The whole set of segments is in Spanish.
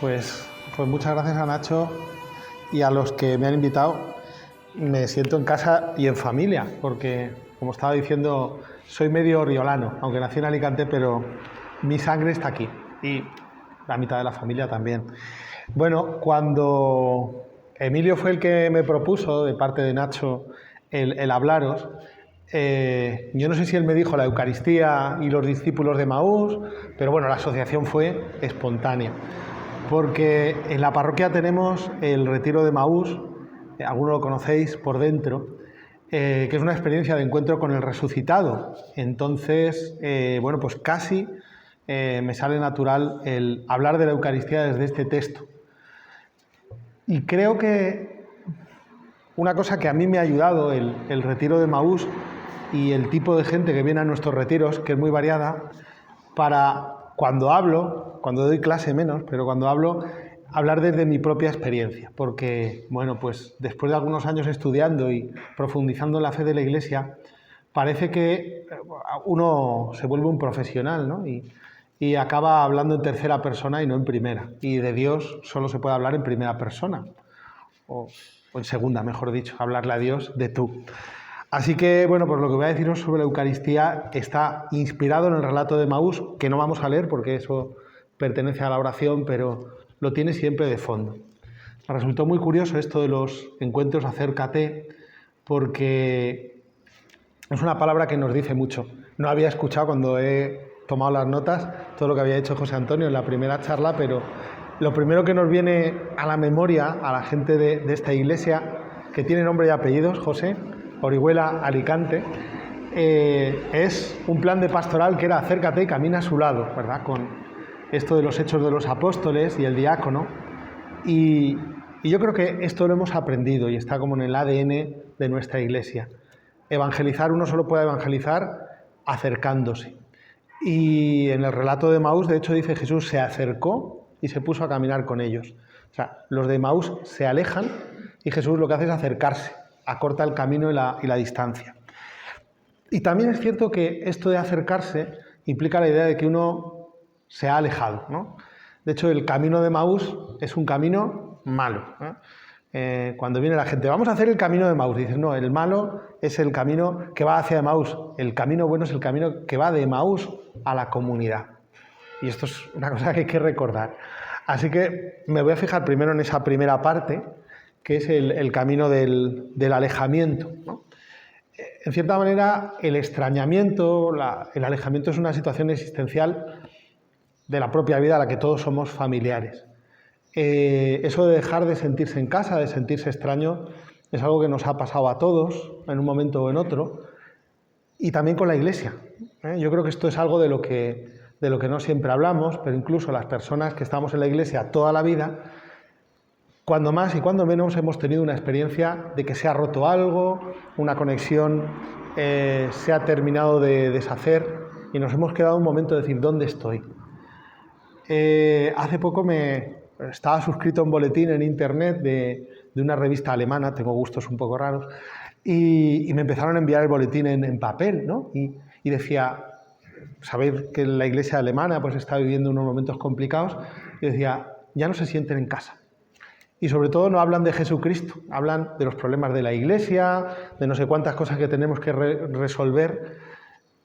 Pues muchas gracias a Nacho y a los que me han invitado. Me siento en casa y en familia, porque, como estaba diciendo, soy medio oriolano, aunque nací en Alicante, pero mi sangre está aquí y la mitad de la familia también. Bueno, cuando Emilio fue el que me propuso, de parte de Nacho, el hablaros, yo no sé si él me dijo la Eucaristía y los discípulos de Maús, pero bueno, la asociación fue espontánea. Porque en la parroquia tenemos el retiro de Maús, algunos lo conocéis por dentro, que es una experiencia de encuentro con el resucitado. Entonces, bueno, pues casi me sale natural el hablar de la Eucaristía desde este texto. Y creo que una cosa que a mí me ha ayudado el retiro de Maús y el tipo de gente que viene a nuestros retiros, que es muy variada, para cuando hablo, cuando doy clase menos, pero cuando hablo, hablar desde mi propia experiencia, porque, bueno, pues después de algunos años estudiando y profundizando en la fe de la Iglesia, parece que uno se vuelve un profesional, ¿no? Y acaba hablando en tercera persona y no en primera. Y de Dios solo se puede hablar en primera persona, o en segunda, mejor dicho, hablarle a Dios de tú. Así que, bueno, pues lo que voy a deciros sobre la Eucaristía está inspirado en el relato de Maús, que no vamos a leer porque eso pertenece a la oración, pero lo tiene siempre de fondo. Me resultó muy curioso esto de los encuentros acércate, porque es una palabra que nos dice mucho. No había escuchado cuando he tomado las notas todo lo que había hecho José Antonio en la primera charla, pero lo primero que nos viene a la memoria a la gente de esta iglesia, que tiene nombre y apellidos, José, Orihuela, Alicante, es un plan de pastoral que era acércate y camina a su lado, ¿verdad? Con esto de los hechos de los apóstoles y el diácono. Y yo creo que esto lo hemos aprendido y está como en el ADN de nuestra iglesia. Evangelizar, uno solo puede evangelizar acercándose. Y en el relato de Maús, de hecho, dice Jesús se acercó y se puso a caminar con ellos. O sea, los de Maús se alejan y Jesús lo que hace es acercarse, acorta el camino y la distancia. Y también es cierto que esto de acercarse implica la idea de que uno se ha alejado, ¿no? De hecho, el camino de Maús es un camino malo, ¿eh? Cuando viene la gente, vamos a hacer el camino de Maús, dices, no, el malo es el camino que va hacia Maús, el camino bueno es el camino que va de Maús a la comunidad. Y esto es una cosa que hay que recordar. Así que me voy a fijar primero en esa primera parte, que es el camino del alejamiento, ¿no? En cierta manera, el extrañamiento, el alejamiento es una situación existencial de la propia vida a la que todos somos familiares. Eso de dejar de sentirse en casa, de sentirse extraño, es algo que nos ha pasado a todos en un momento o en otro, y también con la Iglesia. Yo creo que esto es algo de lo que no siempre hablamos, pero incluso las personas que estamos en la Iglesia toda la vida, cuando más y cuando menos hemos tenido una experiencia de que se ha roto algo, una conexión se ha terminado de deshacer y nos hemos quedado un momento de decir, ¿dónde estoy? Hace poco estaba suscrito a un boletín en internet de una revista alemana, tengo gustos un poco raros, y me empezaron a enviar el boletín en papel, ¿no? Y decía, sabéis que la iglesia alemana pues está viviendo unos momentos complicados, y decía, ya no se sienten en casa. Y sobre todo no hablan de Jesucristo, hablan de los problemas de la iglesia, de no sé cuántas cosas que tenemos que resolver.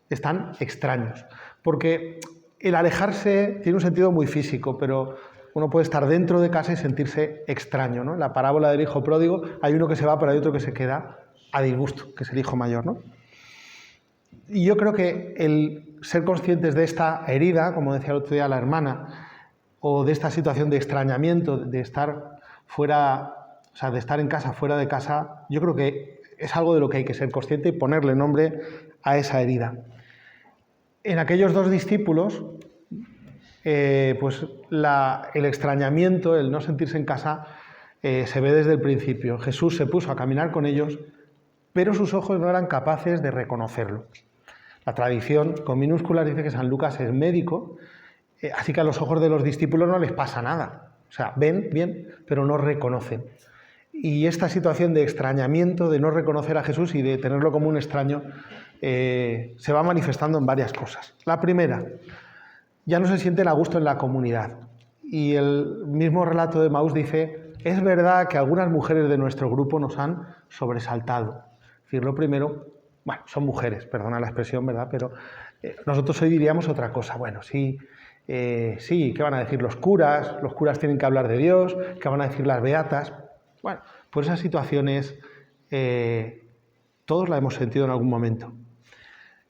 Están extraños, porque el alejarse tiene un sentido muy físico, pero uno puede estar dentro de casa y sentirse extraño, ¿no? En la parábola del hijo pródigo hay uno que se va, pero hay otro que se queda a disgusto, que es el hijo mayor, ¿no? Y yo creo que el ser conscientes de esta herida, como decía el otro día la hermana, o de esta situación de extrañamiento, de estar fuera, o sea, de estar en casa, fuera de casa, yo creo que es algo de lo que hay que ser consciente y ponerle nombre a esa herida. En aquellos dos discípulos, pues el extrañamiento, el no sentirse en casa, se ve desde el principio. Jesús se puso a caminar con ellos, pero sus ojos no eran capaces de reconocerlo. La tradición, con minúsculas, dice que San Lucas es médico, así que a los ojos de los discípulos no les pasa nada. O sea, ven bien, pero no reconocen. Y esta situación de extrañamiento, de no reconocer a Jesús y de tenerlo como un extraño, se va manifestando en varias cosas. La primera, ya no se sienten a gusto en la comunidad. Y el mismo relato de Maús dice, es verdad que algunas mujeres de nuestro grupo nos han sobresaltado. Es decir, lo primero, bueno, son mujeres, perdona la expresión, ¿verdad? Pero nosotros hoy diríamos otra cosa. Bueno, sí, ¿qué van a decir los curas? Los curas tienen que hablar de Dios, ¿qué van a decir las beatas? Bueno, pues esas situaciones todos la hemos sentido en algún momento.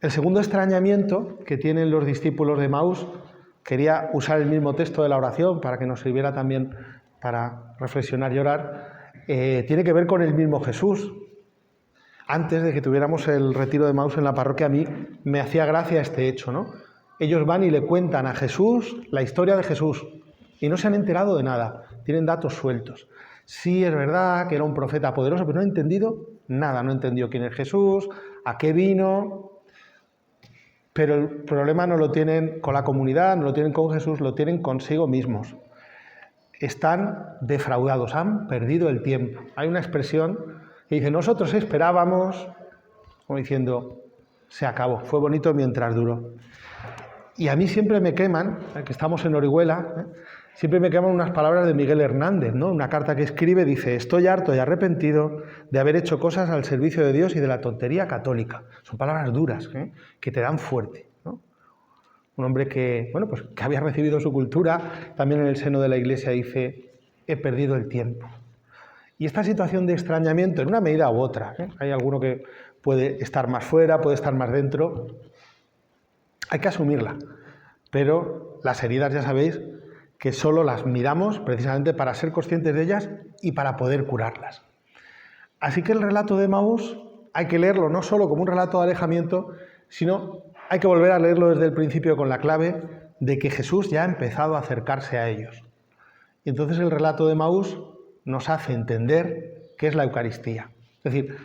El segundo extrañamiento que tienen los discípulos de Maús, quería usar el mismo texto de la oración para que nos sirviera también para reflexionar y orar, tiene que ver con el mismo Jesús. Antes de que tuviéramos el retiro de Maús en la parroquia, a mí me hacía gracia este hecho, ¿no? Ellos van y le cuentan a Jesús la historia de Jesús y no se han enterado de nada, tienen datos sueltos. Sí, es verdad que era un profeta poderoso, pero no han entendido nada, no entendió quién es Jesús, a qué vino. Pero el problema no lo tienen con la comunidad, no lo tienen con Jesús, lo tienen consigo mismos. Están defraudados, han perdido el tiempo. Hay una expresión que dice, nosotros esperábamos, como diciendo, se acabó, fue bonito mientras duró. Y a mí siempre me queman, que estamos en Orihuela, siempre me queman unas palabras de Miguel Hernández, ¿no? Una carta que escribe, dice, estoy harto y arrepentido de haber hecho cosas al servicio de Dios y de la tontería católica. Son palabras duras, que te dan fuerte, ¿no? Un hombre que, bueno, pues que había recibido su cultura, también en el seno de la Iglesia dice, he perdido el tiempo. Y esta situación de extrañamiento, en una medida u otra, hay alguno que puede estar más fuera, puede estar más dentro, hay que asumirla, pero las heridas ya sabéis que solo las miramos precisamente para ser conscientes de ellas y para poder curarlas. Así que el relato de Maús hay que leerlo no solo como un relato de alejamiento, sino hay que volver a leerlo desde el principio con la clave de que Jesús ya ha empezado a acercarse a ellos. Y entonces el relato de Maús nos hace entender qué es la Eucaristía. Es decir,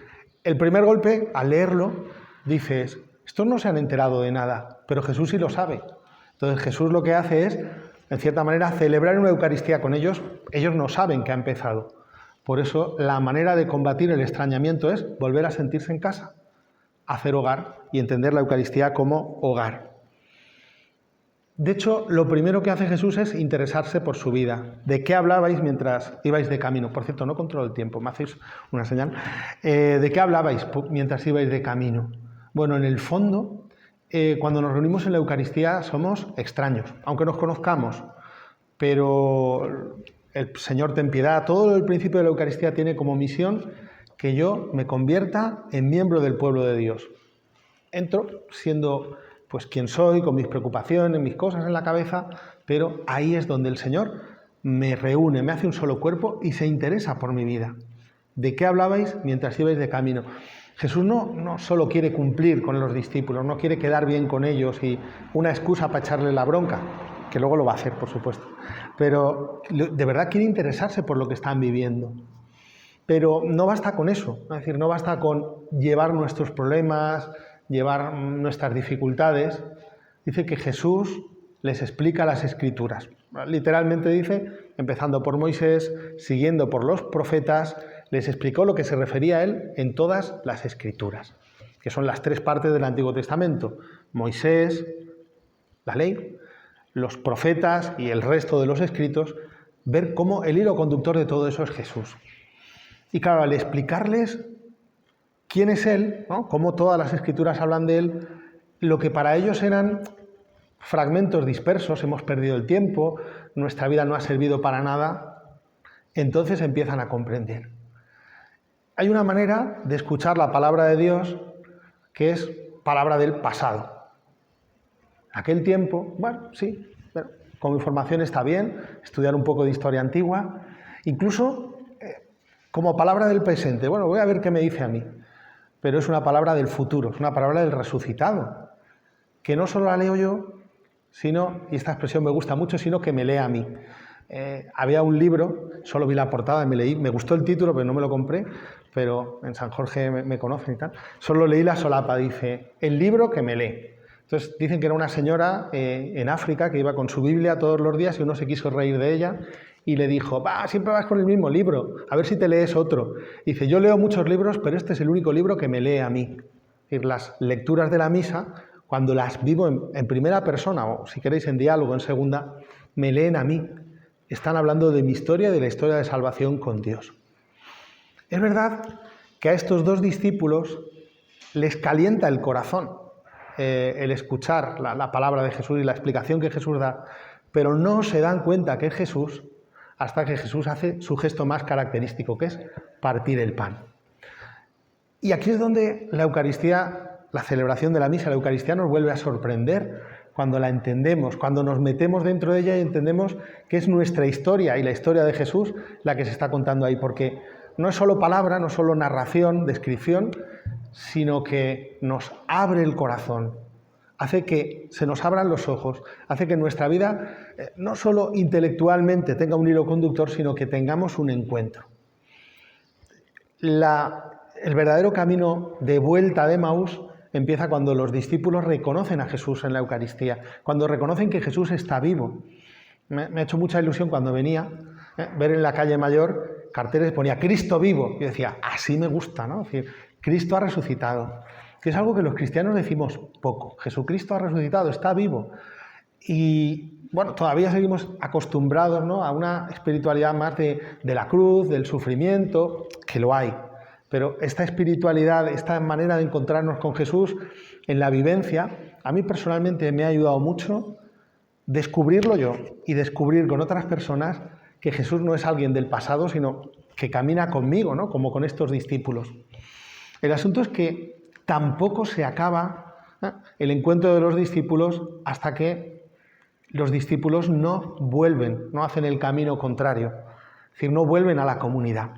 el primer golpe, al leerlo, dices, estos no se han enterado de nada, pero Jesús sí lo sabe. Entonces Jesús lo que hace es, en cierta manera, celebrar una Eucaristía con ellos. Ellos no saben que ha empezado. Por eso la manera de combatir el extrañamiento es volver a sentirse en casa, hacer hogar y entender la Eucaristía como hogar. De hecho, lo primero que hace Jesús es interesarse por su vida. ¿De qué hablabais mientras ibais de camino? Por cierto, no controlo el tiempo, me hacéis una señal. ¿De qué hablabais mientras ibais de camino? Bueno, en el fondo, cuando nos reunimos en la Eucaristía somos extraños, aunque nos conozcamos, pero el Señor ten piedad, todo el principio de la Eucaristía tiene como misión que yo me convierta en miembro del pueblo de Dios. Entro siendo pues quien soy, con mis preocupaciones, mis cosas en la cabeza, pero ahí es donde el Señor me reúne, me hace un solo cuerpo y se interesa por mi vida. ¿De qué hablabais mientras ibais de camino? Jesús no solo quiere cumplir con los discípulos, no quiere quedar bien con ellos y una excusa para echarle la bronca, que luego lo va a hacer, por supuesto, pero de verdad quiere interesarse por lo que están viviendo. Pero no basta con eso, es decir, no basta con llevar nuestros problemas, llevar nuestras dificultades. Dice que Jesús les explica las Escrituras. Literalmente dice, empezando por Moisés, siguiendo por los profetas, les explicó lo que se refería a él en todas las Escrituras, que son las tres partes del Antiguo Testamento: Moisés, la ley, los profetas y el resto de los escritos, ver cómo el hilo conductor de todo eso es Jesús. Y claro, al explicarles quién es Él, ¿no? Cómo todas las Escrituras hablan de Él, lo que para ellos eran fragmentos dispersos, hemos perdido el tiempo, nuestra vida no ha servido para nada, entonces empiezan a comprender. Hay una manera de escuchar la palabra de Dios que es palabra del pasado. Aquel tiempo, bueno, sí, pero como información está bien, estudiar un poco de historia antigua, incluso como palabra del presente. Bueno, voy a ver qué me dice a mí. Pero es una palabra del futuro, es una palabra del resucitado, que no solo la leo yo, sino, y esta expresión me gusta mucho, sino que me lee a mí. Había un libro, solo vi la portada y me leí, me gustó el título, pero no me lo compré, pero en San Jorge me conocen y tal. Solo leí la solapa, dice, el libro que me lee. Entonces dicen que era una señora en África que iba con su Biblia todos los días y uno se quiso reír de ella y le dijo, siempre vas con el mismo libro, a ver si te lees otro. Dice, yo leo muchos libros, pero este es el único libro que me lee a mí. Es decir, las lecturas de la misa, cuando las vivo en primera persona, o si queréis en diálogo, en segunda, me leen a mí. están hablando de mi historia y de la historia de salvación con Dios. Es verdad que a estos dos discípulos les calienta el corazón el escuchar la palabra de Jesús y la explicación que Jesús da, pero no se dan cuenta que es Jesús hasta que Jesús hace su gesto más característico, que es partir el pan. Y aquí es donde la Eucaristía, la celebración de la misa, la Eucaristía nos vuelve a sorprender cuando la entendemos, cuando nos metemos dentro de ella y entendemos que es nuestra historia y la historia de Jesús la que se está contando ahí, porque no es solo palabra, no es solo narración, descripción, sino que nos abre el corazón, hace que se nos abran los ojos, hace que nuestra vida no solo intelectualmente tenga un hilo conductor, sino que tengamos un encuentro. El verdadero camino de vuelta de Emaús empieza cuando los discípulos reconocen a Jesús en la Eucaristía, cuando reconocen que Jesús está vivo. Me ha hecho mucha ilusión cuando venía ver en la calle Mayor carteles que ponía Cristo vivo. Yo decía, así me gusta, ¿no? Es decir, Cristo ha resucitado, que es algo que los cristianos decimos poco. Jesucristo ha resucitado, está vivo. Y bueno, todavía seguimos acostumbrados, ¿no?, a una espiritualidad más de la cruz, del sufrimiento, que lo hay. Pero esta espiritualidad, esta manera de encontrarnos con Jesús en la vivencia, a mí personalmente me ha ayudado mucho descubrirlo yo y descubrir con otras personas que Jesús no es alguien del pasado, sino que camina conmigo, ¿no?, como con estos discípulos. El asunto es que tampoco se acaba el encuentro de los discípulos hasta que los discípulos no vuelven, no hacen el camino contrario, es decir, no vuelven a la comunidad.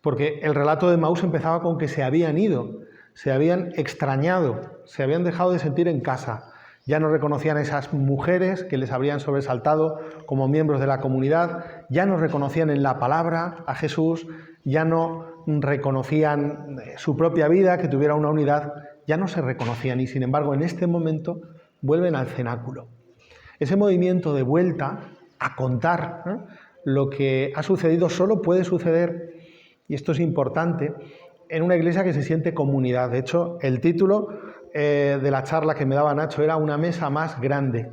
Porque el relato de Emaús empezaba con que se habían ido, se habían extrañado, se habían dejado de sentir en casa. Ya no reconocían a esas mujeres que les habrían sobresaltado como miembros de la comunidad, ya no reconocían en la palabra a Jesús, ya no reconocían su propia vida, que tuviera una unidad, ya no se reconocían y sin embargo en este momento vuelven al cenáculo. Ese movimiento de vuelta a contar lo que ha sucedido solo puede suceder, y esto es importante, en una iglesia que se siente comunidad. De hecho, el título de la charla que me daba Nacho era Una mesa más grande.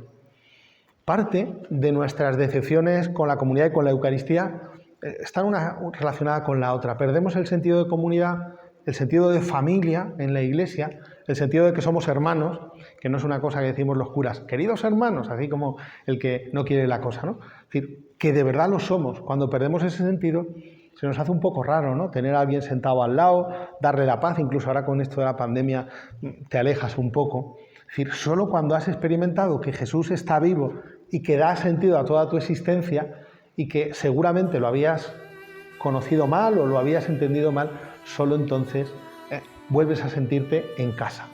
Parte de nuestras decepciones con la comunidad y con la Eucaristía están una relacionada con la otra. Perdemos el sentido de comunidad, el sentido de familia en la iglesia, el sentido de que somos hermanos, que no es una cosa que decimos los curas, queridos hermanos, así como el que no quiere la cosa, ¿no? Es decir, que de verdad lo somos. Cuando perdemos ese sentido, se nos hace un poco raro, ¿no?, tener a alguien sentado al lado, darle la paz, incluso ahora con esto de la pandemia te alejas un poco. Es decir, solo cuando has experimentado que Jesús está vivo y que da sentido a toda tu existencia y que seguramente lo habías conocido mal o lo habías entendido mal, solo entonces vuelves a sentirte en casa.